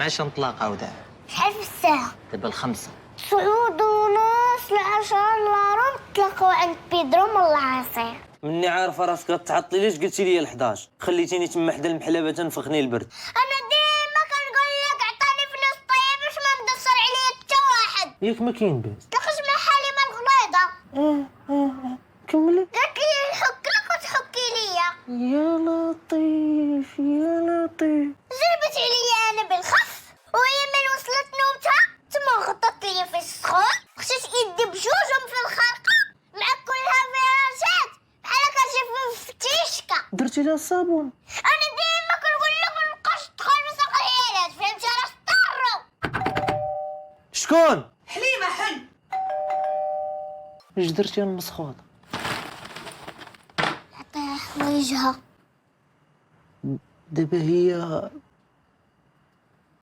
معاش نطلاق عاودها. شحال في الساعة؟ دابا الخمسة. 9:30 ل10 الا ربع تلاقاو عند بيدرو من العصير. مني عارفه راسك غتعطلي، ليش قلتي لي 11 خليتيني تما حدا المحلبه تنفخني البرد؟ انا ديما كنقول لك عطاني فلوس طيب باش ما ندسر عليا حتى واحد. ياك ما كاين باس. تلاقيت مع حليمه الغليظه. كملي. قالت لي نحك لك وتحكي ليا. يا لطيف يا لطيف. جربت عليا انا بالخف وهي من وصلت نومتها تما غطت لي في السخون، خشيت يدي بجوجهم في الخرقه مع كلها فراشات بحال كتجي في فتيشكه. درتي لها الصابون. انا ديما كنقول لك ما نبقاش تدخل وسط العيالات، فهمتي؟ راه اضطروا. شكون؟ حليمه حل. اش درتي المسخوط؟ عطيها حوايجها. دابا هي